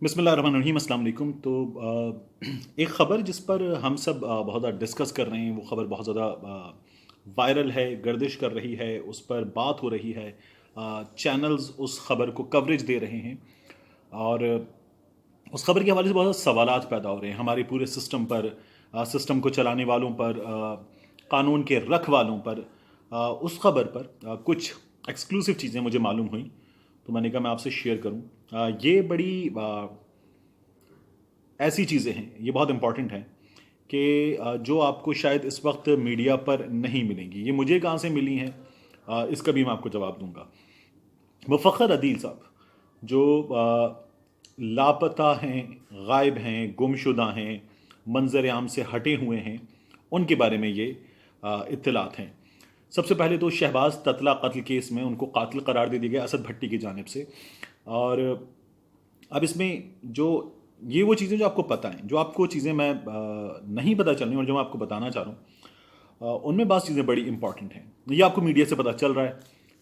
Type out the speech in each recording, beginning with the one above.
بسم اللہ الرحمن الرحیم، السلام علیکم۔ تو ایک خبر جس پر ہم سب بہت زیادہ ڈسکس کر رہے ہیں، وہ خبر بہت زیادہ وائرل ہے، گردش کر رہی ہے، اس پر بات ہو رہی ہے، چینلز اس خبر کو کوریج دے رہے ہیں، اور اس خبر کے حوالے سے بہت زیادہ سوالات پیدا ہو رہے ہیں ہمارے پورے سسٹم پر، سسٹم کو چلانے والوں پر، قانون کے رکھ والوں پر۔ اس خبر پر کچھ ایکسکلوسیو چیزیں مجھے معلوم ہوئیں، تو میں نے کہا میں آپ سے شیئر کروں۔ یہ بڑی ایسی چیزیں ہیں، یہ بہت امپورٹنٹ ہیں کہ جو آپ کو شاید اس وقت میڈیا پر نہیں ملیں گی۔ یہ مجھے کہاں سے ملی ہیں، اس کا بھی میں آپ کو جواب دوں گا۔ مفخر عدیل صاحب جو لاپتہ ہیں، غائب ہیں، گم شدہ ہیں، منظر عام سے ہٹے ہوئے ہیں، ان کے بارے میں یہ اطلاعات ہیں۔ سب سے پہلے تو شہباز تتلہ قتل کیس میں ان کو قاتل قرار دے دیا گیا اسد بھٹی کی جانب سے، اور اب اس میں یہ وہ چیزیں جو آپ کو پتہ ہیں، جو آپ کو چیزیں میں نہیں پتہ چل رہی اور جو میں آپ کو بتانا چاہ رہا ہوں، ان میں بعض چیزیں بڑی امپورٹنٹ ہیں۔ یہ آپ کو میڈیا سے پتہ چل رہا ہے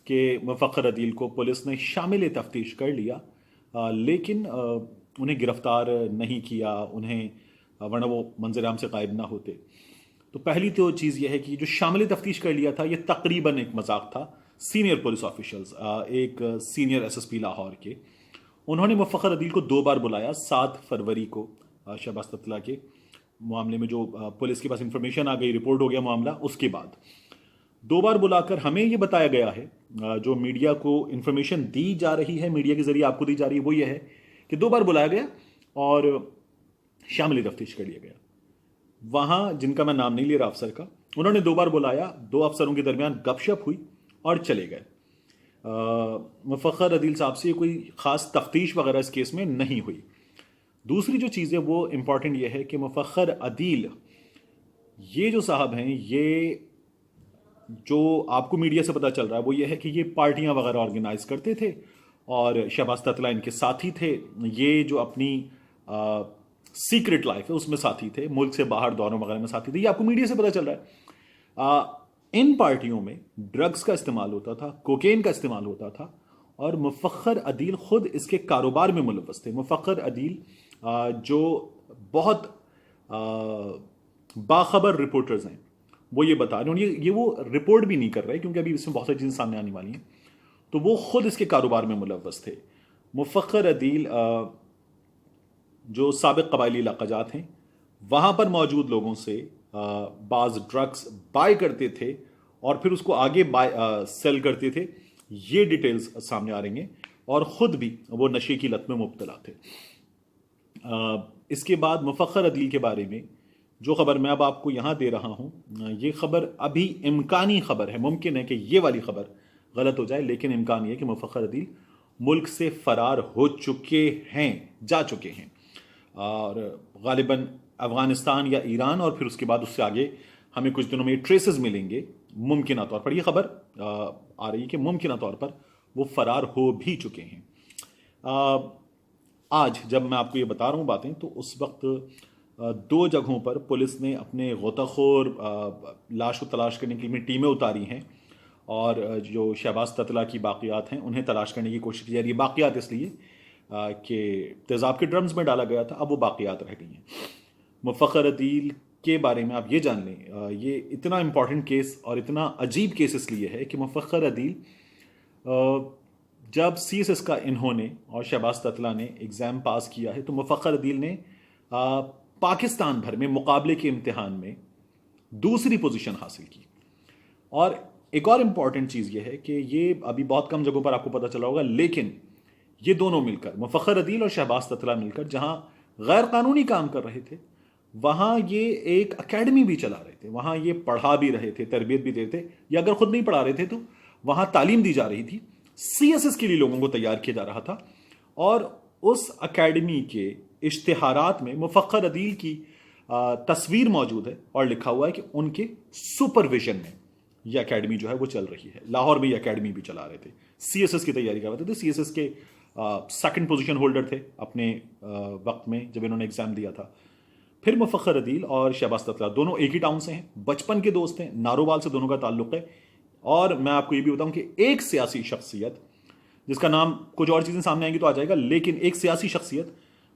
کہ مفخر عدیل کو پولیس نے شامل تفتیش کر لیا، لیکن انہیں گرفتار نہیں کیا، ورنہ وہ منظر عام سے غائب نہ ہوتے۔ تو پہلی تو چیز یہ ہے کہ جو شامل تفتیش کر لیا تھا، یہ تقریباً ایک مذاق تھا۔ سینئر پولیس آفیشلز، ایک senior S S P Lahore کے، انہوں نے مفخر عدیل کو 2 بار بلایا۔ 7 فروری کو شہباز تتلہ کے معاملے میں جو پولیس کے پاس انفارمیشن آ گئی، رپورٹ ہو گیا معاملہ، اس کے بعد 2 بار بلا کر ہمیں یہ بتایا گیا ہے، جو میڈیا کو انفارمیشن دی جا رہی ہے، میڈیا کے ذریعے آپ کو دی جا رہی ہے، وہ یہ ہے کہ 2 بار بلایا گیا اور شامل تفتیش کر لیا گیا۔ وہاں جن کا میں نام نہیں لے رہا افسر کا، انہوں نے 2 بار بلایا، 2 افسروں کے درمیان گپ شپ ہوئی اور چلے گئے۔ مفخر عدیل صاحب سے کوئی خاص تفتیش وغیرہ اس کیس میں نہیں ہوئی۔ دوسری جو چیز ہے وہ امپورٹنٹ یہ ہے کہ مفخر عدیل یہ جو صاحب ہیں، یہ جو آپ کو میڈیا سے پتہ چل رہا ہے وہ یہ ہے کہ یہ پارٹیاں وغیرہ آرگنائز کرتے تھے، اور شہباز تتلہ ان کے ساتھی تھے۔ یہ جو اپنی سیکرٹ لائف ہے اس میں ساتھی تھے، ملک سے باہر دوروں وغیرہ میں ساتھی تھے، یہ آپ کو میڈیا سے پتہ چل رہا ہے۔ ان پارٹیوں میں ڈرگز کا استعمال ہوتا تھا، کوکین کا استعمال ہوتا تھا، اور مفخر عدیل خود اس کے کاروبار میں ملوث تھے۔ مفخر عدیل جو بہت باخبر رپورٹرز ہیں، وہ یہ بتا رہے ہیں، یہ وہ رپورٹ بھی نہیں کر رہے کیونکہ ابھی اس میں بہت ساری چیزیں سامنے آنے والی ہیں، تو وہ خود اس کے کاروبار میں ملوث تھے۔ مفخر عدیل جو سابق قبائلی علاقہ جات ہیں، وہاں پر موجود لوگوں سے بعض ڈرگز بائی کرتے تھے اور پھر اس کو آگے سیل کرتے تھے۔ یہ ڈیٹیلز سامنے آ رہی ہیں، اور خود بھی وہ نشے کی لت میں مبتلا تھے۔ اس کے بعد مفخر عدیل کے بارے میں جو خبر میں اب آپ کو یہاں دے رہا ہوں، یہ خبر ابھی امکانی خبر ہے، ممکن ہے کہ یہ والی خبر غلط ہو جائے، لیکن امکان یہ ہے کہ مفخر عدیل ملک سے فرار ہو چکے ہیں، جا چکے ہیں، اور غالباً افغانستان یا ایران، اور پھر اس کے بعد اس سے آگے ہمیں کچھ دنوں میں ٹریسز ملیں گے۔ ممکنہ طور پر یہ خبر آ رہی ہے کہ ممکنہ طور پر وہ فرار ہو بھی چکے ہیں۔ آج جب میں آپ کو یہ بتا رہا ہوں باتیں، تو اس وقت 2 جگہوں پر پولیس نے اپنے غوطہ خور لاش کو تلاش کرنے کے لیے ٹیمیں اتاری ہیں، اور جو شہباز تتلہ کی باقیات ہیں انہیں تلاش کرنے کی کوشش کی جا رہی ہے۔ باقیات اس لیے کہ تیزاب کے ڈرمز میں ڈالا گیا تھا، اب وہ باقیات رہ گئی ہیں۔ مفخر عدیل کے بارے میں آپ یہ جان لیں، یہ اتنا امپورٹنٹ کیس اور اتنا عجیب کیس اس لیے ہے کہ مفخر عدیل جب سی ایس ایس کا انہوں نے اور شہباز تتلہ نے ایگزام پاس کیا ہے، تو مفخر عدیل نے پاکستان بھر میں مقابلے کے امتحان میں 2ری پوزیشن حاصل کی۔ اور ایک اور امپورٹنٹ چیز یہ ہے کہ یہ ابھی بہت کم جگہوں پر آپ کو پتہ چلا ہوگا، لیکن یہ دونوں مل کر، مفخر عدیل اور شہباز تتلہ مل کر، جہاں غیر قانونی کام کر رہے تھے، وہاں یہ ایک اکیڈمی بھی چلا رہے تھے، وہاں یہ پڑھا بھی رہے تھے، تربیت بھی دیتے تھے، یا اگر خود نہیں پڑھا رہے تھے تو وہاں تعلیم دی جا رہی تھی، سی ایس ایس کے لیے لوگوں کو تیار کیا جا رہا تھا۔ اور اس اکیڈمی کے اشتہارات میں مفخر عدیل کی تصویر موجود ہے، اور لکھا ہوا ہے کہ ان کے سپرویژن میں یہ اکیڈمی جو ہے وہ چل رہی ہے۔ لاہور میں یہ اکیڈمی بھی چلا رہے تھے، سی ایس ایس کی تیاری کر رہے تھے۔ سی ایس ایس کے 2nd پوزیشن ہولڈر تھے اپنے وقت میں جب انہوں نے ایگزام دیا تھا۔ پھر مفخر عدیل اور شہباز تتلہ دونوں ایک ہی ٹاؤن سے ہیں، بچپن کے دوست ہیں، نارووال سے دونوں کا تعلق ہے۔ اور میں آپ کو یہ بھی بتاؤں کہ ایک سیاسی شخصیت جس کا نام، کچھ اور چیزیں سامنے آئیں گی تو آ جائے گا، لیکن ایک سیاسی شخصیت